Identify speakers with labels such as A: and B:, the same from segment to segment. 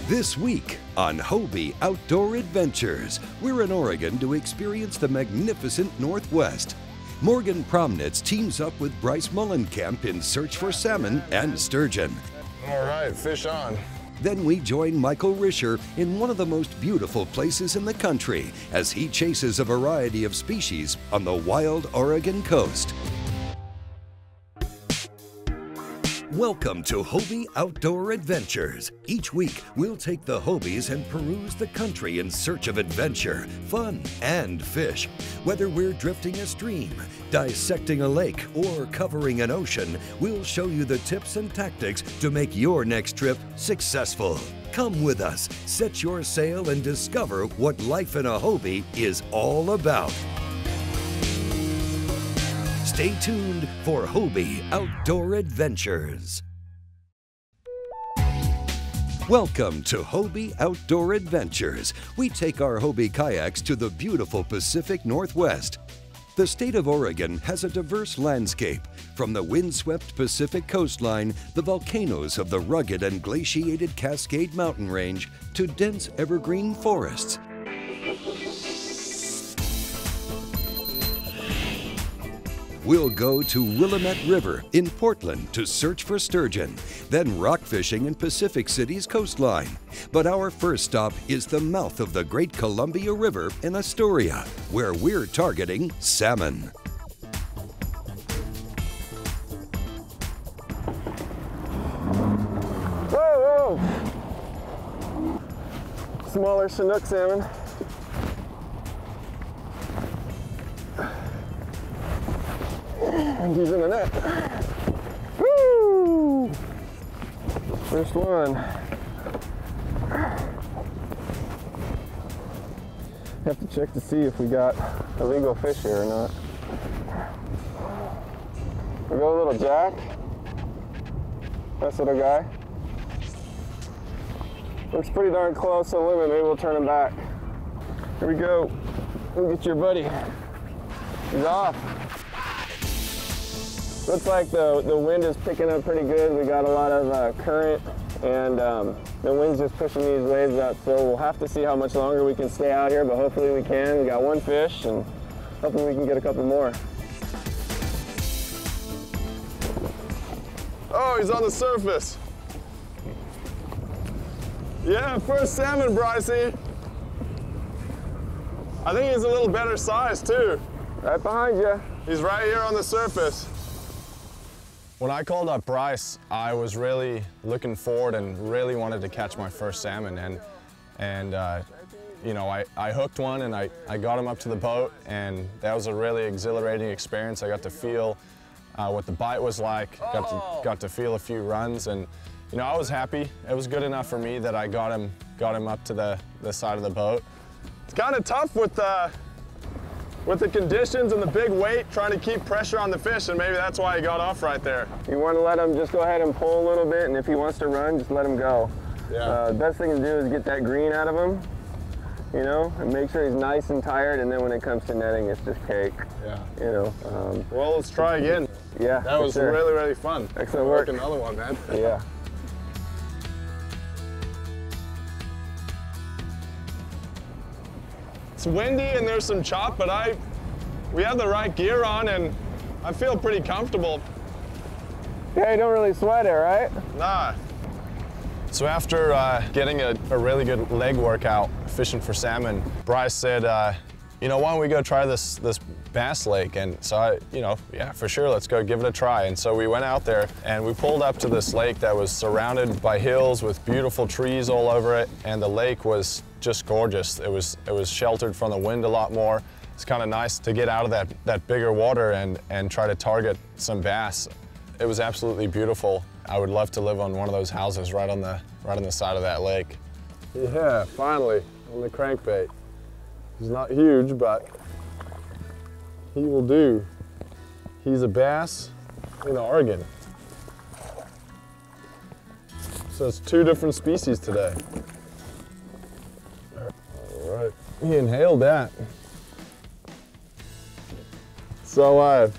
A: This week on Hobie Outdoor Adventures, we're in Oregon to experience the magnificent Northwest. Morgan Promnitz teams up with Bryce Molenkamp in search for salmon and sturgeon.
B: All right, fish on.
A: Then we join Michael Rischer in one of the most beautiful places in the country as he chases a variety of species on the wild Oregon coast. Welcome to Hobie Outdoor Adventures. Each week, we'll take the Hobies and peruse the country in search of adventure, fun, and fish. Whether we're drifting a stream, dissecting a lake, or covering an ocean, we'll show you the tips and tactics to make your next trip successful. Come with us, set your sail, and discover what life in a Hobie is all about. Stay tuned for Hobie Outdoor Adventures. Welcome to Hobie Outdoor Adventures. We take our Hobie kayaks to the beautiful Pacific Northwest. The state of Oregon has a diverse landscape, from the windswept Pacific coastline, the volcanoes of the rugged and glaciated Cascade Mountain Range, to dense evergreen forests. We'll go to Willamette River in Portland to search for sturgeon, then rock fishing in Pacific City's coastline. But our first stop is the mouth of the Great Columbia River in Astoria, where we're targeting salmon.
B: Whoa, whoa! Smaller Chinook salmon. And he's in the net. Woo! First one. Have to check to see if we got illegal fish here or not. We go a little jack. Nice little guy. Looks pretty darn close to the limit. Maybe we'll turn him back. Here we go. Go get your buddy. He's off. Looks like the wind is picking up pretty good. We got a lot of current, and the wind's just pushing these waves up. So we'll have to see how much longer we can stay out here, but hopefully we can. We got one fish, and hopefully we can get a couple more. Oh, he's on the surface. Yeah, first salmon, Brycey. I think he's a little better size too. Right behind you. He's right here on the surface. When I called up Bryce, I was really looking forward and really wanted to catch my first salmon. And you know, I hooked one and I got him up to the boat, and that was a really exhilarating experience. I got to feel what the bite was like, got to feel a few runs, and you know, I was happy. It was good enough for me that I got him up to the side of the boat. It's kind of tough with the conditions and the big weight, trying to keep pressure on the fish, and maybe that's why he got off right there. You want to let him just go ahead and pull a little bit, and if he wants to run, just let him go. Yeah. The best thing to do is get that green out of him, you know, and make sure he's nice and tired, and then when it comes to netting, it's just cake. Yeah. You know. Well, let's try again. Yeah. That was really, really fun. Excellent work. Another one, man. Yeah. It's windy and there's some chop, but we have the right gear on and I feel pretty comfortable. Yeah, you don't really sweat it, right? Nah. So after getting a really good leg workout fishing for salmon, Bryce said, you know, why don't we go try this bass lake? And so you know, yeah, for sure, let's go give it a try. And so we went out there and we pulled up to this lake that was surrounded by hills with beautiful trees all over it, and the lake was just gorgeous. It was sheltered from the wind a lot more. It's kind of nice to get out of that bigger water and try to target some bass. It was absolutely beautiful. I would love to live on one of those houses right on the side of that lake. Yeah, finally on the crankbait. He's not huge, but he will do. He's a bass in Oregon. So it's two different species today. All right, he inhaled that. So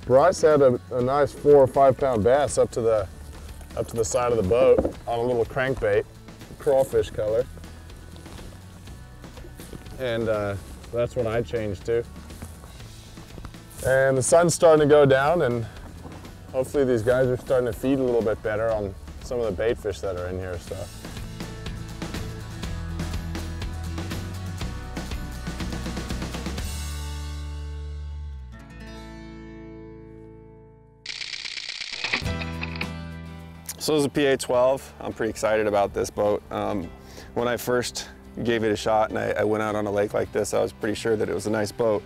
B: Bryce had a nice 4 or 5 pound bass up to the side of the boat on a little crankbait. crawfish color. And that's what I changed to. And the sun's starting to go down, and hopefully these guys are starting to feed a little bit better on some of the bait fish that are in here. So this is a PA-12. I'm pretty excited about this boat. When I first gave it a shot and I went out on a lake like this, I was pretty sure that it was a nice boat.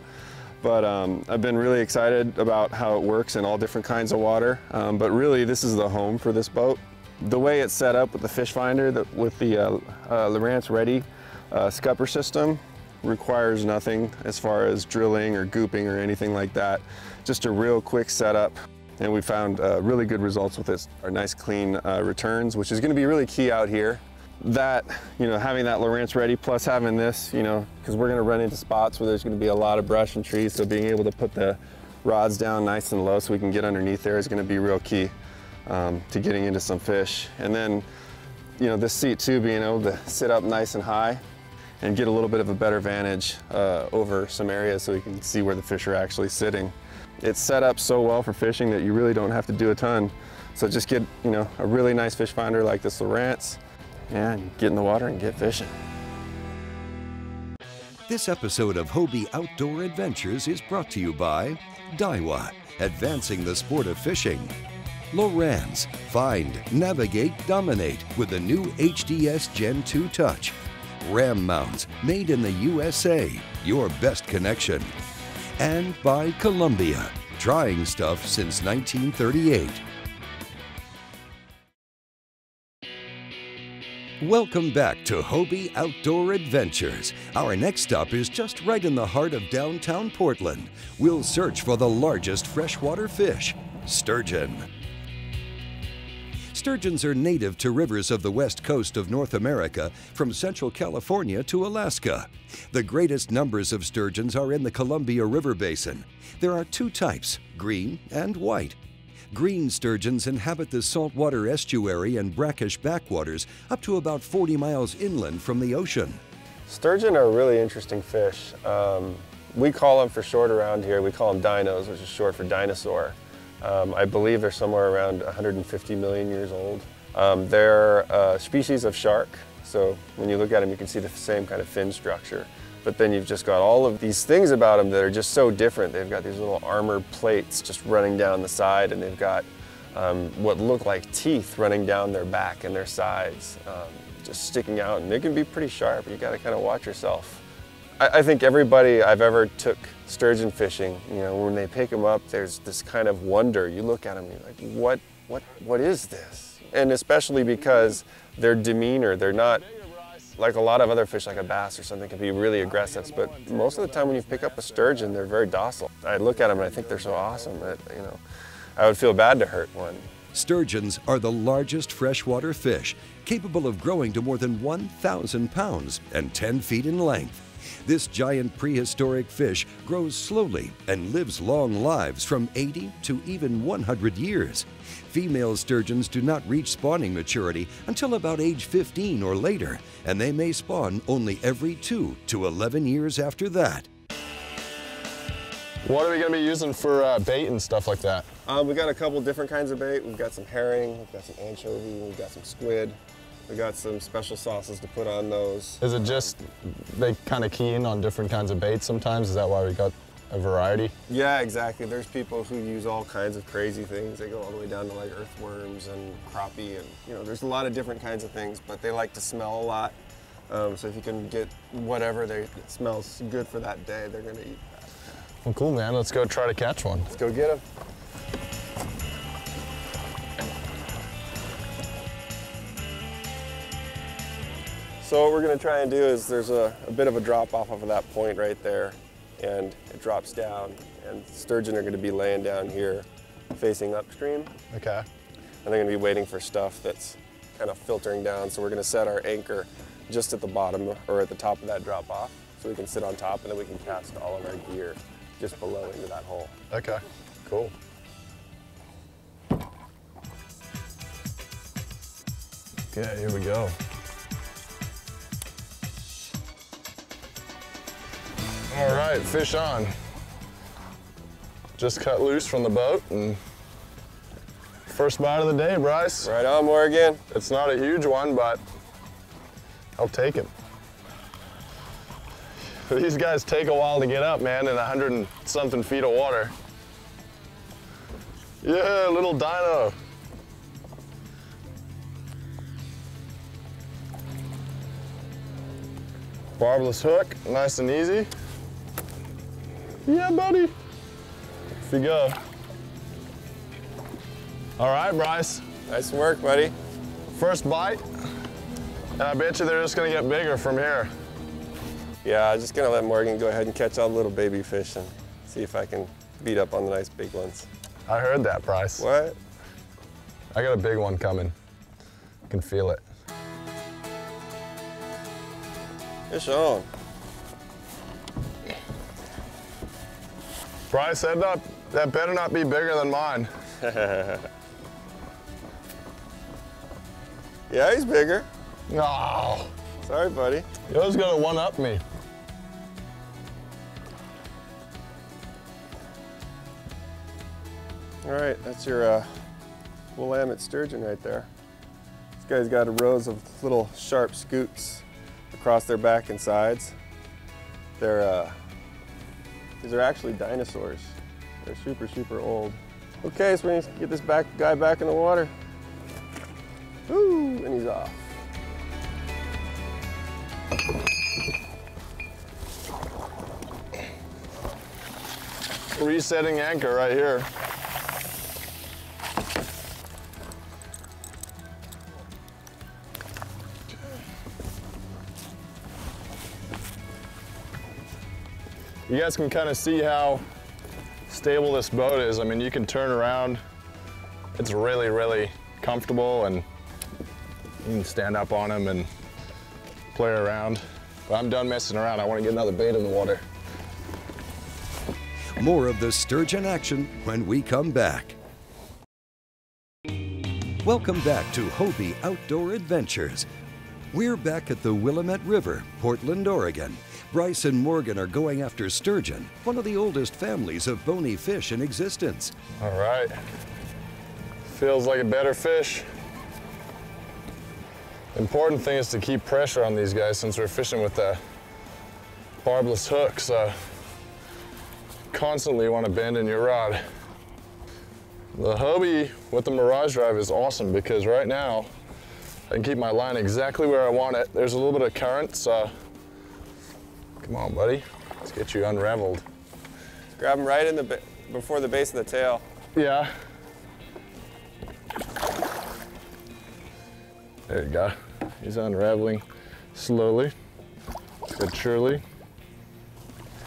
B: But I've been really excited about how it works in all different kinds of water. But really, this is the home for this boat. The way it's set up with the fish finder, with the Lowrance Ready scupper system, requires nothing as far as drilling or gooping or anything like that. Just a real quick setup. And we found really good results with this. Our nice clean returns, which is going to be really key out here. That, having that Lowrance Ready plus having this, because we're going to run into spots where there's going to be a lot of brush and trees, so being able to put the rods down nice and low so we can get underneath there is going to be real key to getting into some fish. And then, this seat too, being able to sit up nice and high and get a little bit of a better vantage over some areas so we can see where the fish are actually sitting. It's set up so well for fishing that you really don't have to do a ton. So just get, a really nice fish finder like this Lowrance, and get in the water and get fishing.
A: This episode of Hobie Outdoor Adventures is brought to you by Daiwa, advancing the sport of fishing. Lowrance, find, navigate, dominate with the new HDS Gen 2 Touch. Ram mounts, made in the USA, your best connection. And by Columbia, trying stuff since 1938. Welcome back to Hobie Outdoor Adventures. Our next stop is just right in the heart of downtown Portland. We'll search for the largest freshwater fish, sturgeon. Sturgeons are native to rivers of the west coast of North America, from central California to Alaska. The greatest numbers of sturgeons are in the Columbia River Basin. There are two types, green and white. Green sturgeons inhabit the saltwater estuary and brackish backwaters up to about 40 miles inland from the ocean.
B: Sturgeon are a really interesting fish. We call them, for short around here, we call them dinos, which is short for dinosaur. I believe they're somewhere around 150 million years old. They're a species of shark, so when you look at them you can see the same kind of fin structure. But then you've just got all of these things about them that are just so different. They've got these little armored plates just running down the side, and they've got what look like teeth running down their back and their sides, just sticking out, and they can be pretty sharp. You gotta kind of watch yourself. I think everybody I've ever took sturgeon fishing, when they pick them up, there's this kind of wonder. You look at them, you're like, what is this? And especially because their demeanor, they're not like a lot of other fish, like a bass or something, can be really aggressive. But most of the time when you pick up a sturgeon, they're very docile. I look at them and I think they're so awesome that, I would feel bad to hurt one.
A: Sturgeons are the largest freshwater fish, capable of growing to more than 1,000 pounds and 10 feet in length. This giant prehistoric fish grows slowly and lives long lives from 80 to even 100 years. Female sturgeons do not reach spawning maturity until about age 15 or later, and they may spawn only every 2 to 11 years after that.
B: What are we going to be using for bait and stuff like that?
C: We've got a couple different kinds of bait. We've got some herring, we've got some anchovy, we've got some squid. We got some special sauces to put on those.
B: Is it just they kind of key in on different kinds of baits sometimes? Is that why we got a variety?
C: Yeah, exactly. There's people who use all kinds of crazy things. They go all the way down to like earthworms and crappie, and there's a lot of different kinds of things, but they like to smell a lot. So if you can get whatever that smells good for that day, they're gonna eat that.
B: Well, cool, man. Let's go try to catch one.
C: Let's go get them. So what we're going to try and do is there's a bit of a drop off of that point right there, and it drops down, and sturgeon are going to be laying down here facing upstream.
B: Okay.
C: And they're going to be waiting for stuff that's kind of filtering down, so we're going to set our anchor just at the bottom or at the top of that drop off so we can sit on top, and then we can cast all of our gear just below into that hole.
B: Okay, cool. Okay, here we go. All right, fish on. Just cut loose from the boat and first bite of the day, Bryce.
C: Right on, Morgan.
B: It's not a huge one, but I'll take it. These guys take a while to get up, man, in 100 and something feet of water. Yeah, little dino. Barbless hook, nice and easy. Yeah, buddy. Off you go. All right, Bryce.
C: Nice work, buddy.
B: First bite, and I bet you they're just gonna get bigger from here.
C: Yeah, I'm just gonna let Morgan go ahead and catch all the little baby fish and see if I can beat up on the nice big ones.
B: I heard that, Bryce.
C: What?
B: I got a big one coming. I can feel it.
C: Fish on.
B: Bryce, that better not be bigger than mine.
C: Yeah, he's bigger.
B: No.
C: Sorry, buddy.
B: Yours gonna one-up me.
C: All right, that's your Willamette sturgeon right there. This guy's got a rows of little sharp scoops across their back and sides. These are actually dinosaurs. They're super, super old. Okay, so we need to get this guy back in the water. Woo, and he's off.
B: Resetting anchor right here. You guys can kind of see how stable this boat is. I mean, you can turn around. It's really, really comfortable, and you can stand up on them and play around. But I'm done messing around. I want to get another bait in the water.
A: More of the sturgeon action when we come back. Welcome back to Hobie Outdoor Adventures. We're back at the Willamette River, Portland, Oregon. Bryce and Morgan are going after sturgeon, one of the oldest families of bony fish in existence.
B: All right. Feels like a better fish. Important thing is to keep pressure on these guys since we're fishing with the barbless hook, so constantly want to bend in your rod. The Hobie with the Mirage Drive is awesome because right now I can keep my line exactly where I want it. There's a little bit of current, so come on, buddy. Let's get you unraveled.
C: Grab him right in the before the base of the tail.
B: Yeah. There you go. He's unraveling slowly, but surely.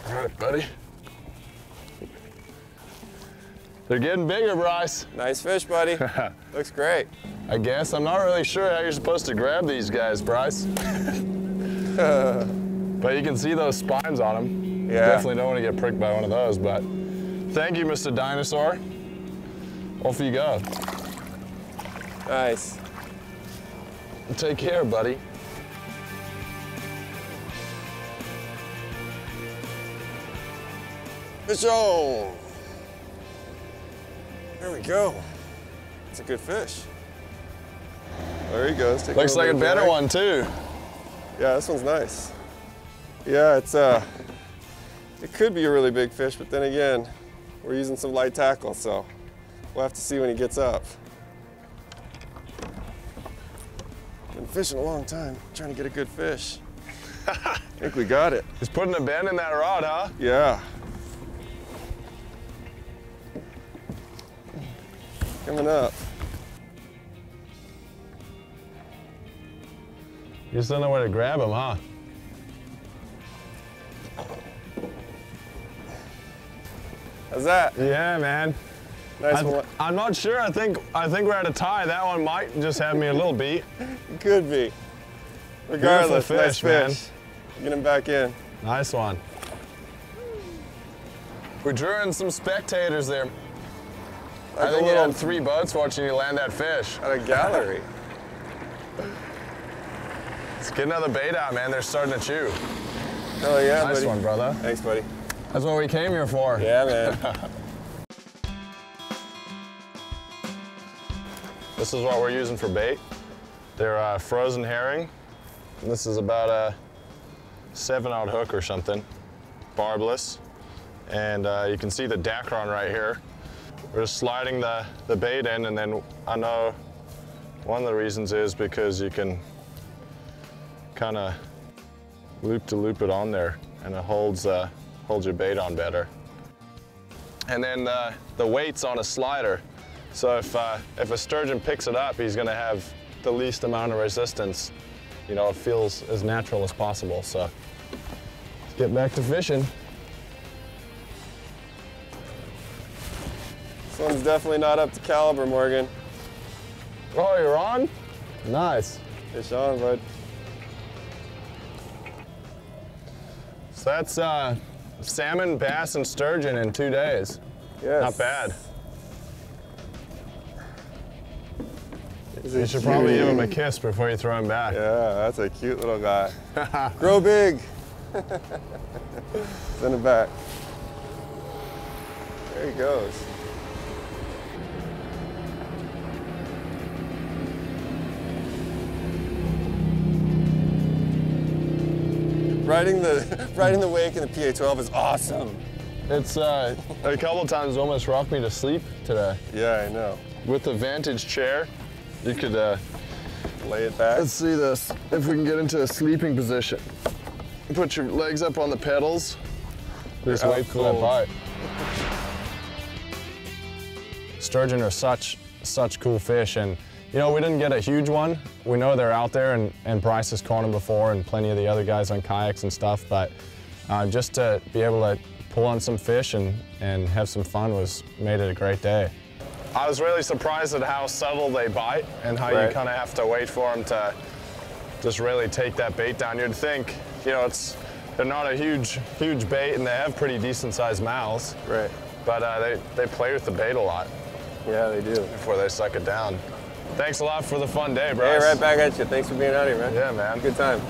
B: All right, buddy. They're getting bigger, Bryce.
C: Nice fish, buddy. Looks great.
B: I guess. I'm not really sure how you're supposed to grab these guys, Bryce. But you can see those spines on them.
C: Yeah.
B: Definitely don't want to get pricked by one of those, but thank you, Mr. Dinosaur. Off you go.
C: Nice.
B: Take care, buddy.
C: Fish on. There we go. It's a good fish. There he goes. Take
B: Looks like a better one, too.
C: Yeah, this one's nice. Yeah, it could be a really big fish, but then again, we're using some light tackle, so we'll have to see when he gets up. Been fishing a long time, trying to get a good fish. I think we got it.
B: He's putting a bend in that rod, huh?
C: Yeah. Coming up.
B: You just don't know where to grab him, huh?
C: How's that?
B: Yeah, man.
C: Nice one.
B: I'm not sure. I think we're at a tie. That one might just have me a little beat.
C: Could be. Regardless,
B: Beautiful
C: nice
B: fish,
C: fish. Get him back in.
B: Nice one. We drew in some spectators there. I think you had 3 boats watching you land that fish.
C: At a gallery.
B: Let's get another bait out, man. They're starting to chew.
C: Oh yeah,
B: Nice
C: buddy.
B: one, brother.
C: Thanks, buddy.
B: That's what we came here for.
C: Yeah, man.
B: This is what we're using for bait. They're frozen herring. And this is about a 7-aught hook or something, barbless. And you can see the Dacron right here. We're just sliding the bait in, and then I know one of the reasons is because you can kind of loop it on there, and it holds your bait on better. And then the weight's on a slider. So if a sturgeon picks it up, he's gonna have the least amount of resistance. You know, it feels as natural as possible. So let's get back to fishing.
C: This one's definitely not up to caliber, Morgan.
B: Oh, you're on? Nice.
C: Fish on, bud.
B: So that's salmon, bass, and sturgeon in 2 days.
C: Yes.
B: Not bad. You should probably give him a kiss before you throw him back.
C: Yeah, that's a cute little guy. Grow big. Send it back. There he goes. Riding the wake in the PA-12 is awesome.
B: It's a couple times almost rocked me to sleep today.
C: Yeah, I know.
B: With the vantage chair, you could
C: Lay it back.
B: let's see this, if we can get into a sleeping position. Put your legs up on the pedals, just wait for that bite. Sturgeon are such cool fish, and you know, we didn't get a huge one. We know they're out there, and Bryce has caught them before, and plenty of the other guys on kayaks and stuff, but just to be able to pull on some fish and have some fun made it a great day. I was really surprised at how subtle they bite and how you kind of have to wait for them to just really take that bait down. You'd think, you know, they're not a huge bait, and they have pretty decent sized mouths.
C: Right.
B: But they play with the bait a lot.
C: Yeah, they do.
B: Before they suck it down. Thanks a lot for the fun day, Bryce.
C: Hey, right back at you. Thanks for being out here, man.
B: Yeah, man.
C: Good time.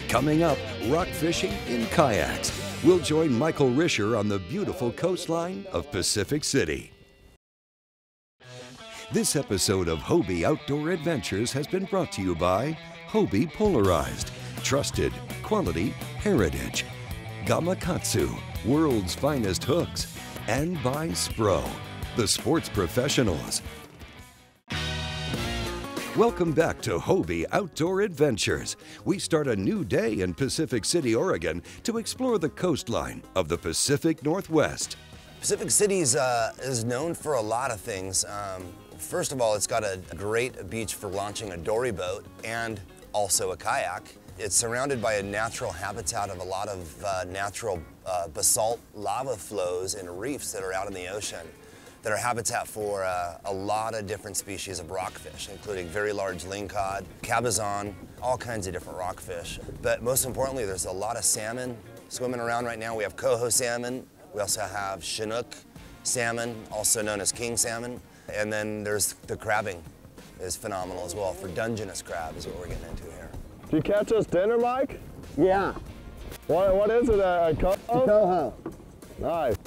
A: Coming up, rock fishing in kayaks. We'll join Michael Rischer on the beautiful coastline of Pacific City. This episode of Hobie Outdoor Adventures has been brought to you by Hobie Polarized, trusted, quality, heritage, Gamakatsu, world's finest hooks, and by Spro, the sports professionals. Welcome back to Hobie Outdoor Adventures. We start a new day in Pacific City, Oregon to explore the coastline of the Pacific Northwest.
D: Pacific City is known for a lot of things. First of all, it's got a great beach for launching a dory boat and also a kayak. It's surrounded by a natural habitat of a lot of natural basalt lava flows and reefs that are out in the ocean that are habitat for a lot of different species of rockfish, including very large lingcod, cabezon, all kinds of different rockfish. But most importantly, there's a lot of salmon swimming around right now. We have coho salmon. We also have Chinook salmon, also known as king salmon. And then there's the crabbing is phenomenal as well. For Dungeness crab is what we're getting into here.
B: Did you catch us dinner, Mike?
E: Yeah,
B: What is it, a coho?
E: coho.
B: Nice.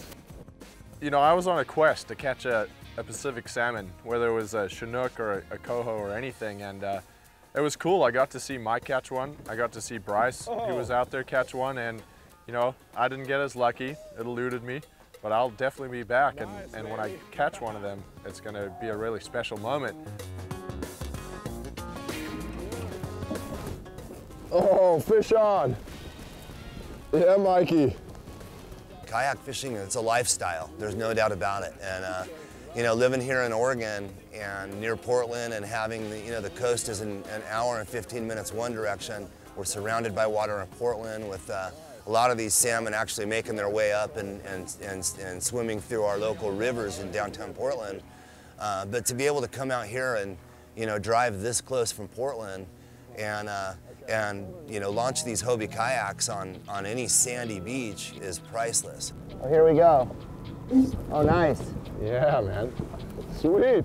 F: You know, I was on a quest to catch a Pacific salmon, whether it was a Chinook or a coho or anything, and it was cool. I got to see Mike catch one. I got to see Bryce, who was out there, catch one, and you know, I didn't get as lucky. It eluded me, but I'll definitely be back, and when I catch one of them, it's gonna be a really special moment.
B: Oh, fish on. Yeah, Mikey.
D: Kayak fishing, it's a lifestyle. There's no doubt about it. And you know, living here in Oregon and near Portland and having the coast is an hour and 15 minutes one direction. We're surrounded by water in Portland with a lot of these salmon actually making their way up and swimming through our local rivers in downtown Portland. But to be able to come out here and drive this close from Portland and launch these Hobie kayaks on any sandy beach is priceless.
E: Oh, here we go. Oh, nice.
B: Yeah, man. Sweet.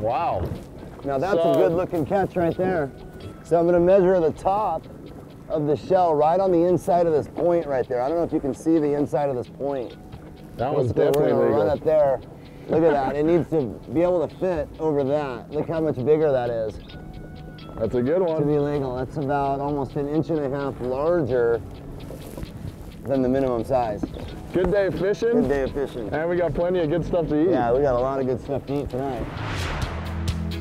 B: Wow.
E: Now that's a good looking catch right there. So I'm gonna measure the top of the shell right on the inside of this point right there. I don't know if you can see the inside of this point.
B: That one's
E: Basically,
B: definitely
E: we're gonna
B: legal.
E: run it there. Look at that. It needs to be able to fit over that. Look how much bigger that is
B: That's a good
E: to
B: one.
E: be legal. That's about almost 1.5 inches larger than the minimum size.
B: Good day fishing.
E: Good day of fishing.
B: And we got plenty of good stuff to eat.
E: Yeah, we got a lot of good stuff to eat tonight.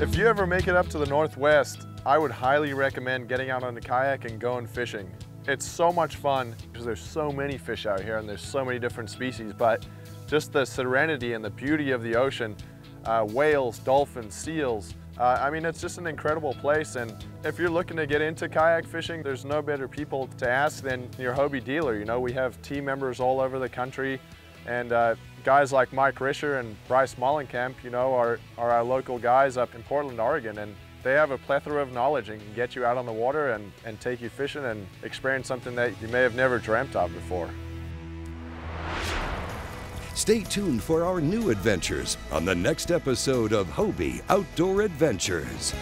F: If you ever make it up to the Northwest, I would highly recommend getting out on the kayak and going fishing. It's so much fun because there's so many fish out here and there's so many different species, but just the serenity and the beauty of the ocean, whales, dolphins, seals. I mean, it's just an incredible place, and if you're looking to get into kayak fishing, there's no better people to ask than your Hobie dealer. You know, we have team members all over the country, and guys like Mike Rischer and Bryce Molenkamp, you know, are our local guys up in Portland, Oregon, and they have a plethora of knowledge and can get you out on the water and take you fishing and experience something that you may have never dreamt of before.
A: Stay tuned for our new adventures on the next episode of Hobie Outdoor Adventures.